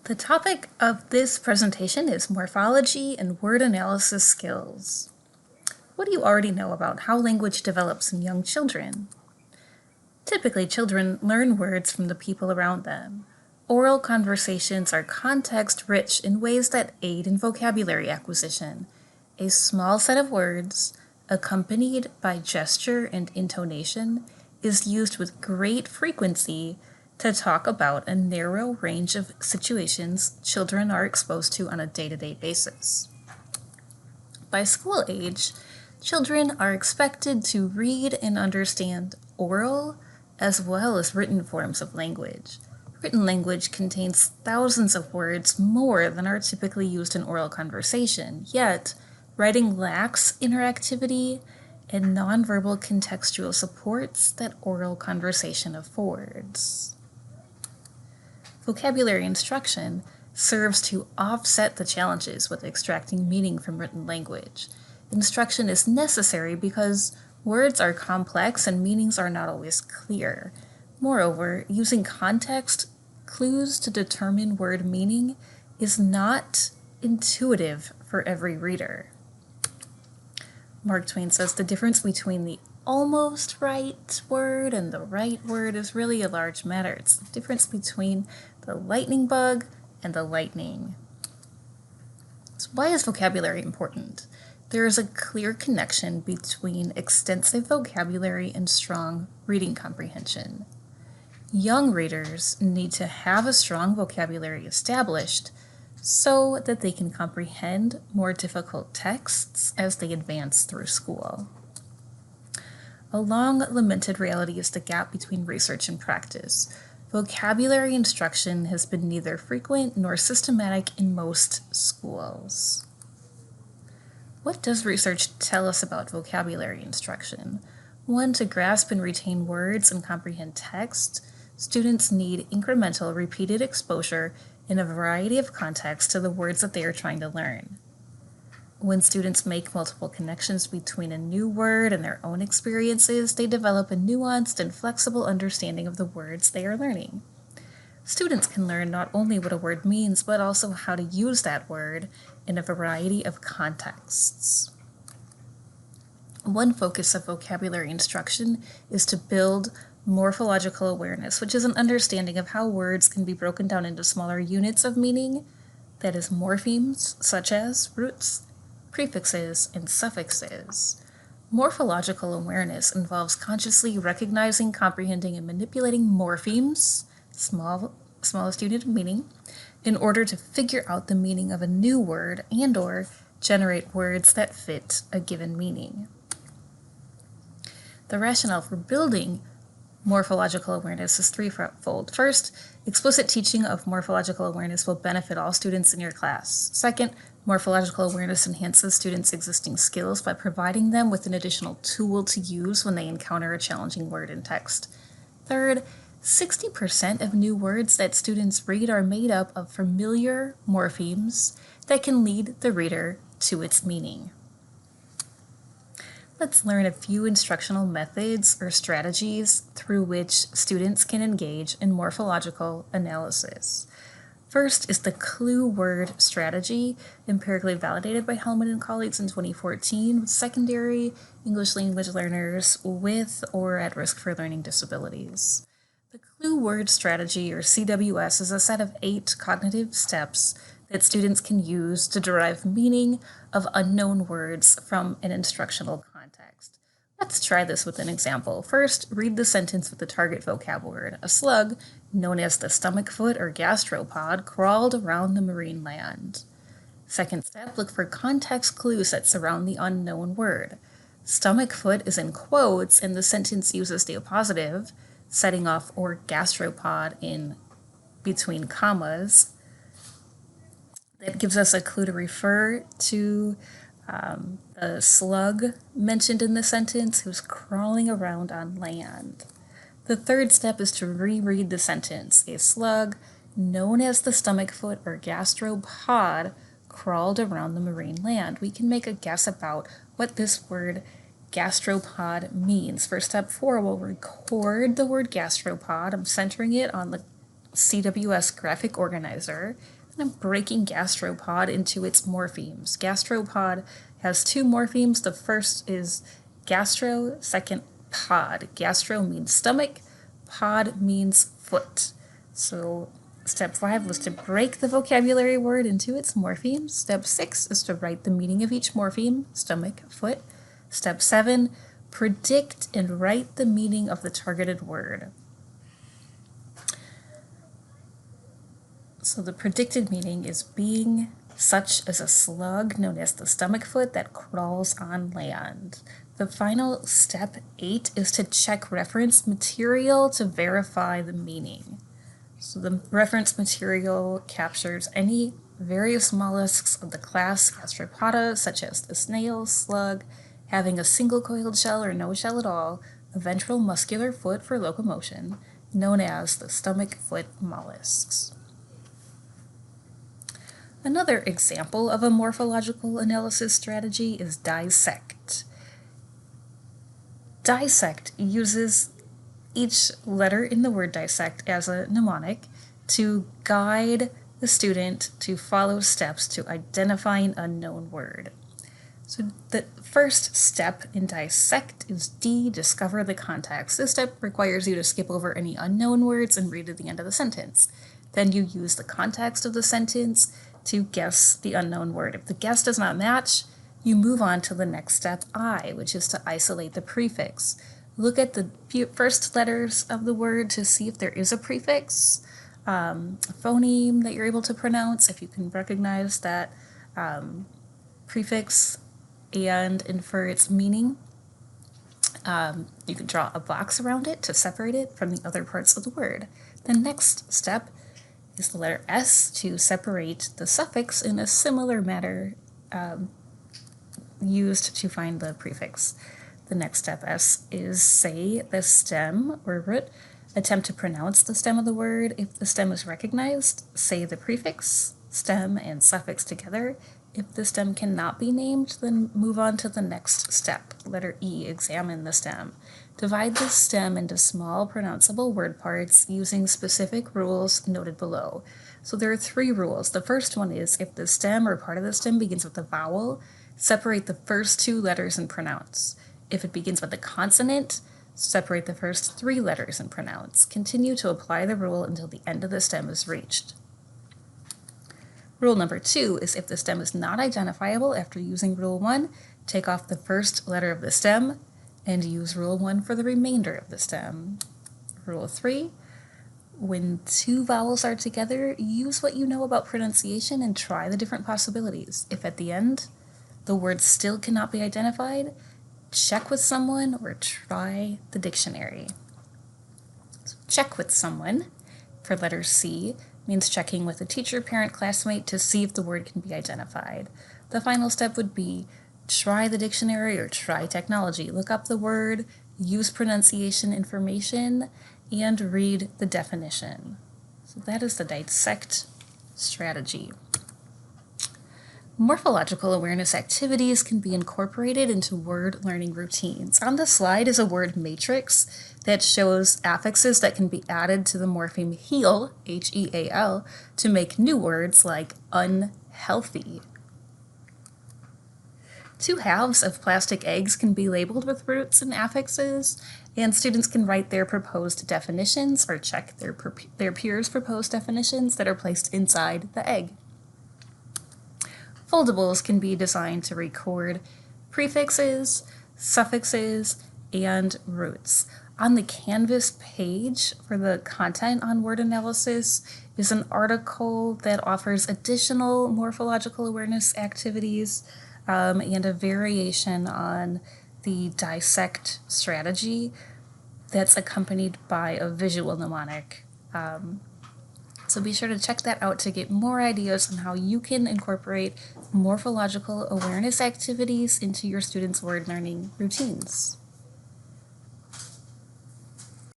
The topic of this presentation is morphology and word analysis skills. What do you already know about how language develops in young children? Typically, children learn words from the people around them. Oral conversations are context-rich in ways that aid in vocabulary acquisition. A small set of words, accompanied by gesture and intonation, is used with great frequency to talk about a narrow range of situations children are exposed to on a day-to-day basis. By school age, children are expected to read and understand oral as well as written forms of language. Written language contains thousands of words more than are typically used in oral conversation, yet writing lacks interactivity and nonverbal contextual supports that oral conversation affords. Vocabulary instruction serves to offset the challenges with extracting meaning from written language. Instruction is necessary because words are complex and meanings are not always clear. Moreover, using context clues to determine word meaning is not intuitive for every reader. Mark Twain says the difference between the almost right word and the right word is really a large matter. It's the difference between the lightning bug and the lightning. So why is vocabulary important? There is a clear connection between extensive vocabulary and strong reading comprehension. Young readers need to have a strong vocabulary established so that they can comprehend more difficult texts as they advance through school. A long-lamented reality is the gap between research and practice. Vocabulary instruction has been neither frequent nor systematic in most schools. What does research tell us about vocabulary instruction? One, to grasp and retain words and comprehend text, students need incremental, repeated exposure in a variety of contexts to the words that they are trying to learn. When students make multiple connections between a new word and their own experiences, they develop a nuanced and flexible understanding of the words they are learning. Students can learn not only what a word means, but also how to use that word in a variety of contexts. One focus of vocabulary instruction is to build morphological awareness, which is an understanding of how words can be broken down into smaller units of meaning, that is, morphemes, such as roots, prefixes, and suffixes. Morphological awareness involves consciously recognizing, comprehending, and manipulating morphemes, smallest unit of meaning, in order to figure out the meaning of a new word and/or generate words that fit a given meaning. The rationale for building morphological awareness is threefold. First, explicit teaching of morphological awareness will benefit all students in your class. Second, morphological awareness enhances students' existing skills by providing them with an additional tool to use when they encounter a challenging word in text. Third, 60% of new words that students read are made up of familiar morphemes that can lead the reader to its meaning. Let's learn a few instructional methods or strategies through which students can engage in morphological analysis. First is the clue word strategy, empirically validated by Hellman and colleagues in 2014 with secondary English language learners with or at risk for learning disabilities. The clue word strategy, or CWS, is a set of 8 cognitive steps that students can use to derive meaning of unknown words from an instructional context. Let's try this with an example. First, read the sentence with the target vocab word. A slug, known as the stomach foot or gastropod, crawled around the marine land. Second step, look for context clues that surround the unknown word. Stomach foot is in quotes, and the sentence uses the appositive, setting off or gastropod in between commas. That gives us a clue to refer to the slug mentioned in the sentence who's crawling around on land. The third step is to reread the sentence. A slug, known as the stomach foot or gastropod, crawled around the marine land. We can make a guess about what this word gastropod means. For step 4, we'll record the word gastropod. I'm centering it on the CWS graphic organizer, and I'm breaking gastropod into its morphemes. Gastropod has two morphemes. The first is gastro, second pod. Gastro means stomach, pod means foot. So step 5 was to break the vocabulary word into its morphemes. Step 6 is to write the meaning of each morpheme, stomach, foot. Step 7, predict and write the meaning of the targeted word. So the predicted meaning is being such as a slug known as the stomach foot that crawls on land. The final step 8 is to check reference material to verify the meaning. So the reference material captures any various mollusks of the class Gastropoda, such as the snail, slug, having a single coiled shell or no shell at all, a ventral muscular foot for locomotion, known as the stomach foot mollusks. Another example of a morphological analysis strategy is dissect. Dissect uses each letter in the word dissect as a mnemonic to guide the student to follow steps to identify an unknown word. So the first step in dissect is D, discover the context. This step requires you to skip over any unknown words and read to the end of the sentence. Then you use the context of the sentence to guess the unknown word. If the guess does not match, you move on to the next step, I, which is to isolate the prefix. Look at the first letters of the word to see if there is a prefix, a phoneme that you're able to pronounce, if you can recognize that prefix and infer its meaning. You can draw a box around it to separate it from the other parts of the word. The next step is the letter S to separate the suffix in a similar manner used to find the prefix. The next step, S, is say the stem or root. Attempt to pronounce the stem of the word. If the stem is recognized, say the prefix, stem, and suffix together. If the stem cannot be named, then move on to the next step. Letter E, examine the stem. Divide the stem into small pronounceable word parts using specific rules noted below. So there are 3 rules. The first one is if the stem or part of the stem begins with a vowel, separate the first 2 letters and pronounce. If it begins with a consonant, separate the first 3 letters and pronounce. Continue to apply the rule until the end of the stem is reached. Rule number 2 is if the stem is not identifiable after using Rule 1, take off the first letter of the stem and use Rule 1 for the remainder of the stem. Rule 3, when 2 vowels are together, use what you know about pronunciation and try the different possibilities. If at the end the word still cannot be identified, check with someone or try the dictionary. So check with someone for letter C means checking with a teacher, parent, classmate to see if the word can be identified. The final step would be try the dictionary or try technology. Look up the word, use pronunciation information, and read the definition. So that is the dissect strategy. Morphological awareness activities can be incorporated into word learning routines. On the slide is a word matrix that shows affixes that can be added to the morpheme heal, H-E-A-L, to make new words like unhealthy. 2 halves of plastic eggs can be labeled with roots and affixes, and students can write their proposed definitions or check their peers' proposed definitions that are placed inside the egg. Foldables can be designed to record prefixes, suffixes, and roots. On the Canvas page for the content on word analysis is an article that offers additional morphological awareness activities and a variation on the dissect strategy that's accompanied by a visual mnemonic. So be sure to check that out to get more ideas on how you can incorporate morphological awareness activities into your students' word learning routines.